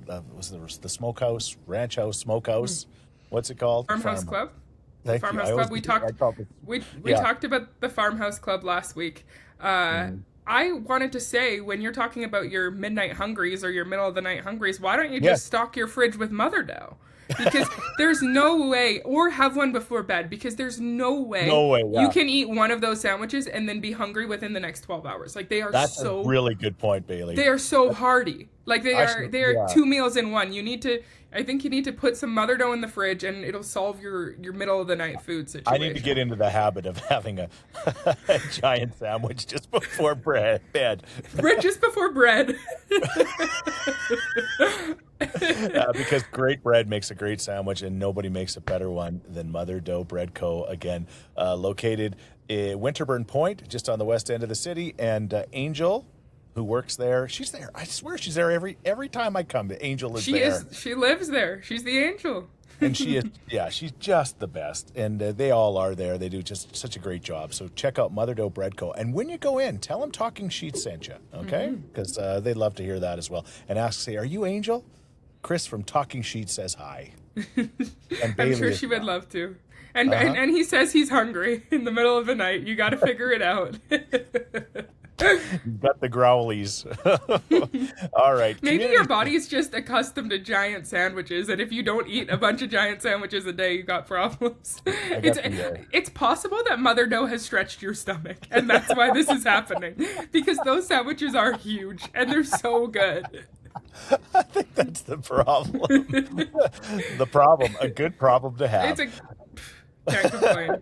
smokehouse, ranch house, smokehouse. What's it called? Farmhouse Club. Thank Farmhouse you. Club. We talked about the Farmhouse Club last week. I wanted to say, when you're talking about your midnight hungries or your middle of the night hungries, why don't you just stock your fridge with Mother Dough? Because there's no way, or have one before bed, because there's no way you can eat one of those sandwiches and then be hungry within the next 12 hours. Like, they are That's a really good point, Bailey. They are so hearty. Like, they are 2 meals in one. I think you need to put some Mother Dough in the fridge, and it'll solve your middle of the night food situation. I need to get into the habit of having a giant sandwich just before bed. Just before bread. Because great bread makes a great sandwich, and nobody makes a better one than Mother Dough Bread Co. Again, located in Winterburn Point, just on the west end of the city. And Angel, who works there. She's there. I swear she's there every time I come. The Angel is there. She lives there. She's the Angel. And she is, yeah, she's just the best. And they all are there. They do just such a great job. So check out Mother Dough Bread Co. And when you go in, tell them Talking Scheetz sent you, okay? Because they'd love to hear that as well. And say, are you Angel? Chris from Talking Scheetz says hi. And I'm sure she would love to. And he says he's hungry in the middle of the night. You got to figure it out. You've got the growlies. All right. Maybe your body's just accustomed to giant sandwiches, and if you don't eat a bunch of giant sandwiches a day, you got problems. It's possible that Mother Dough has stretched your stomach, and that's why this is happening. Because those sandwiches are huge, and they're so good. I think that's the problem. A good problem to have. Can't complain.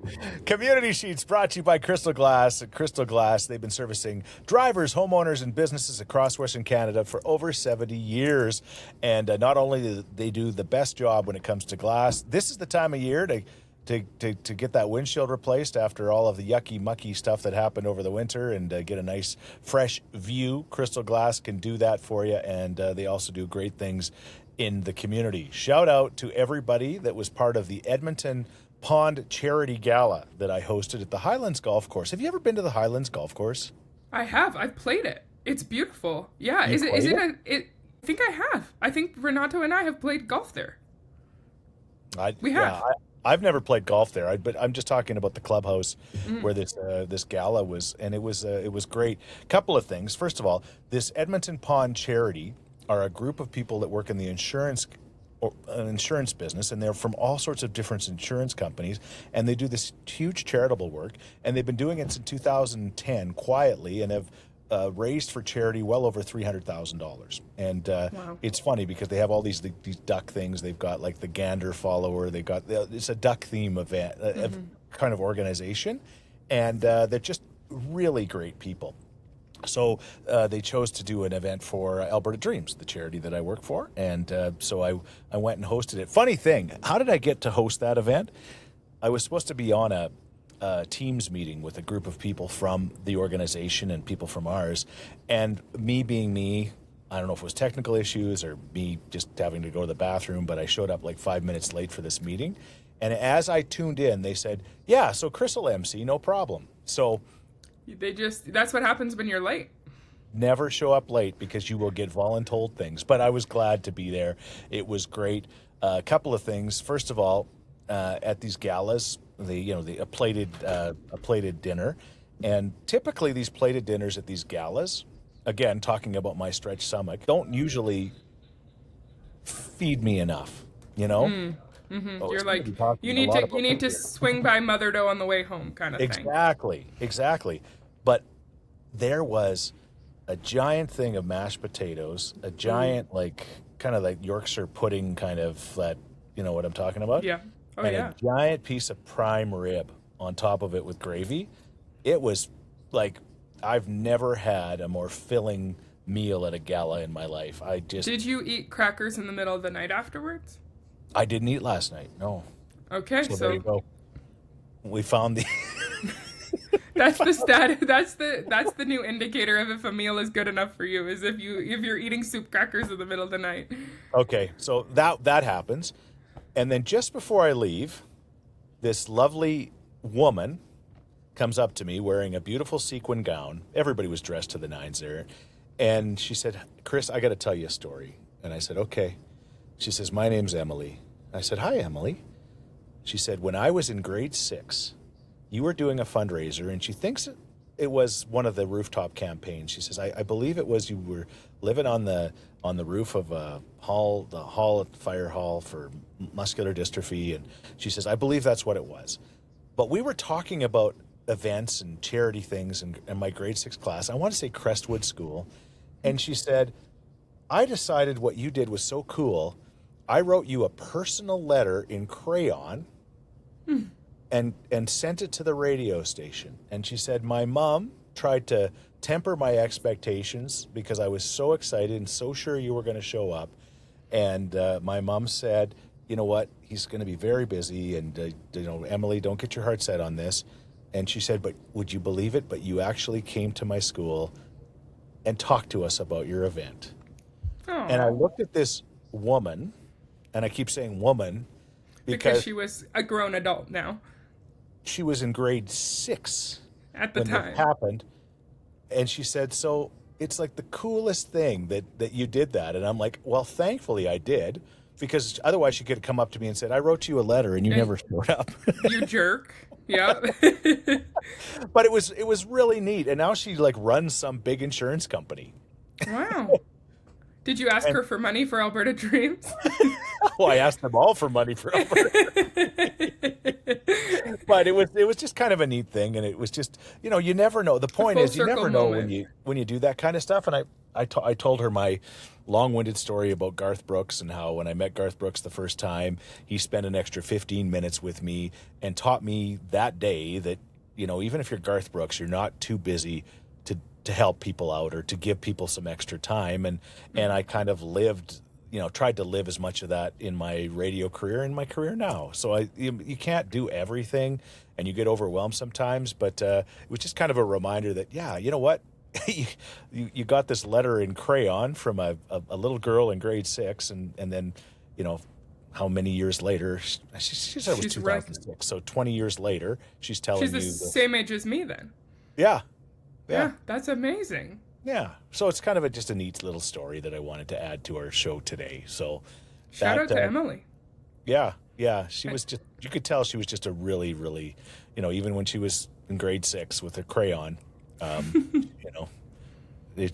Community Scheetz brought to you by Crystal Glass. At Crystal Glass, they've been servicing drivers, homeowners, and businesses across Western Canada for over 70 years. And not only do they do the best job when it comes to glass, this is the time of year to get that windshield replaced after all of the yucky, mucky stuff that happened over the winter and get a nice, fresh view. Crystal Glass can do that for you, and they also do great things in the community. Shout out to everybody that was part of the Edmonton Pond Charity Gala that I hosted at the Highlands Golf Course. Have you ever been to the Highlands Golf Course? I have. I've played it. It's beautiful. Yeah. I think I have. I think Renato and I have played golf there. We have. Yeah, I've never played golf there, but I'm just talking about the clubhouse where this gala was, and it was great. Couple of things. First of all, this Edmonton Pond Charity are a group of people that work in the insurance business, and they're from all sorts of different insurance companies, and they do this huge charitable work, and they've been doing it since 2010 quietly, and have raised for charity well over $300,000. And wow. It's funny because they have all these duck things. They've got like the gander follower. It's a duck theme event, kind of organization, and they're just really great people. So they chose to do an event for Alberta Dreams, the charity that I work for. And so I went and hosted it. Funny thing, how did I get to host that event? I was supposed to be on a Teams meeting with a group of people from the organization and people from ours. And me being me, I don't know if it was technical issues or me just having to go to the bathroom, but I showed up like 5 minutes late for this meeting. And as I tuned in, they said, yeah, so Chris will MC, no problem. So that's what happens when you're late. Never show up late because you will get voluntold things. But I was glad to be there. It was great. A couple of things. First of all, at these galas, a plated dinner, and typically these plated dinners at these galas, again talking about my stretched stomach, don't usually feed me enough. Oh, you're like, you need to swing by Mother Dough on the way home, kind of thing. Exactly. But there was a giant thing of mashed potatoes, a giant kind of like Yorkshire pudding kind of that, you know what I'm talking about? Yeah. Oh, and yeah. a giant piece of prime rib on top of it with gravy. It was like, I've never had a more filling meal at a gala in my life. Did you eat crackers in the middle of the night afterwards? I didn't eat last night, no. Okay, so there you go. We found the That's the status. That's the new indicator of if a meal is good enough for you, is if you're eating soup crackers in the middle of the night. Okay, so that happens. And then just before I leave, this lovely woman comes up to me wearing a beautiful sequin gown. Everybody was dressed to the nines there. And she said, Chris, I got to tell you a story. And I said, okay. She says, my name's Emily. I said, hi, Emily. She said, when I was in grade 6, you were doing a fundraiser, and she thinks it was one of the rooftop campaigns. She says, I believe it was you were living on the roof of the fire hall for muscular dystrophy. And she says, I believe that's what it was. But we were talking about events and charity things in my grade 6 class. I want to say Crestwood School. And she said, I decided what you did was so cool. I wrote you a personal letter in crayon and sent it to the radio station. And she said, my mom tried to temper my expectations because I was so excited and so sure you were going to show up. And my mom said, you know what, he's going to be very busy. And, Emily, don't get your heart set on this. And she said, but would you believe it? But you actually came to my school and talk to us about your event. Oh. And I looked at this woman, and I keep saying woman because she was a grown adult now. She was in grade 6 at the when time. This happened, and she said, "So it's like the coolest thing that you did that." And I'm like, "Well, thankfully I did, because otherwise she could have come up to me and said, I wrote you a letter and you never showed up." You jerk. Yeah. But it was really neat, and now she like runs some big insurance company. Wow. Did you ask her for money for Alberta Dreams? Oh, I asked them all for money for Alberta. But it was just kind of a neat thing, and it was just, you never know. The point is, you never know when you do that kind of stuff. And I told her my long-winded story about Garth Brooks, and how when I met Garth Brooks the first time, he spent an extra 15 minutes with me and taught me that day that, even if you're Garth Brooks, you're not too busy to help people out or to give people some extra time. And I kind of lived, tried to live as much of that in my radio career and my career now. So you can't do everything, and you get overwhelmed sometimes, but it was just kind of a reminder that, yeah, you know what? you got this letter in crayon from a little girl in grade 6, and then, how many years later, she said it was 2006. So 20 years later, she's telling you. She's the same age as me then. Yeah. Yeah, that's amazing. Yeah, so it's kind of just a neat little story that I wanted to add to our show today. So shout out to Emily. Yeah, she was just, you could tell she was just a really, really, even when she was in grade 6 with her crayon,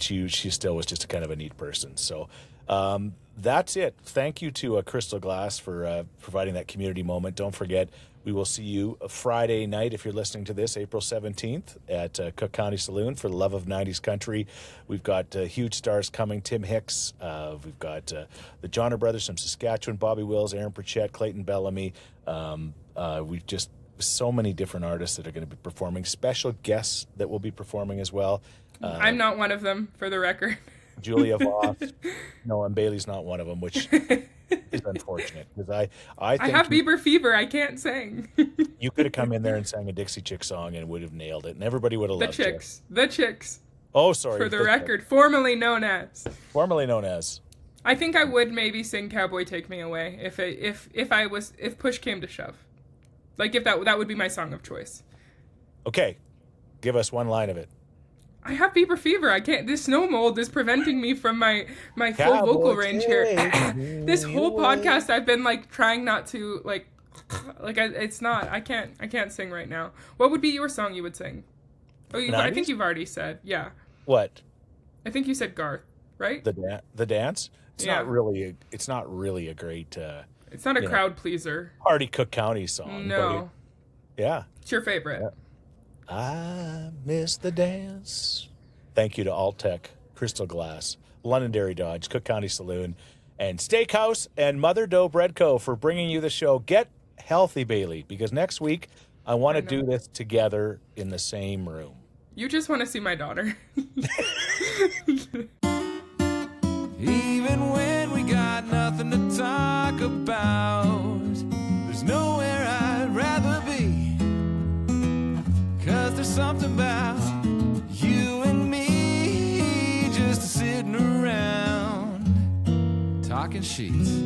she still was just a kind of a neat person. So that's it. Thank you to Crystal Glass for providing that community moment. Don't forget, we will see you Friday night, if you're listening to this, April 17th at Cook County Saloon for the Love of 90s Country. We've got huge stars coming. Tim Hicks. We've got the Johnner Brothers from Saskatchewan, Bobby Wills, Aaron Pritchett, Clayton Bellamy. We've just so many different artists that are going to be performing. Special guests that will be performing as well. I'm not one of them, for the record. Julia Voss. No, and Bailey's not one of them, which is unfortunate, because I think I have Bieber fever. I can't sing. You could have come in there and sang a Dixie Chick song and would have nailed it, and everybody would have loved you. The Chicks. Oh, sorry. For the record, formerly known as. I think I would maybe sing "Cowboy Take Me Away" if push came to shove. Like if that would be my song of choice. Okay, give us one line of it. I have Bieber fever. I can't. This snow mold is preventing me from my full vocal range here. This whole podcast, I've been like trying not to it's not. I can't sing right now. What would be your song you would sing? Oh, I think you've already said. Yeah. What? I think you said Garth, right? The dance. It's not really. It's not really a great. It's not a crowd pleaser. Party Cook County song. No. Yeah. It's your favorite. Yeah. I miss the dance. Thank you to Altec, Crystal Glass, Londonderry Dodge, Cook County Saloon, and Steakhouse and Mother Dough Bread Co. for bringing you the show. Get healthy, Bailey, because next week I want to do this together in the same room. You just want to see my daughter. Even when we got nothing to talk about, there's nowhere I'd rather be. 'Cause there's something about you and me, just sitting around talking sheets.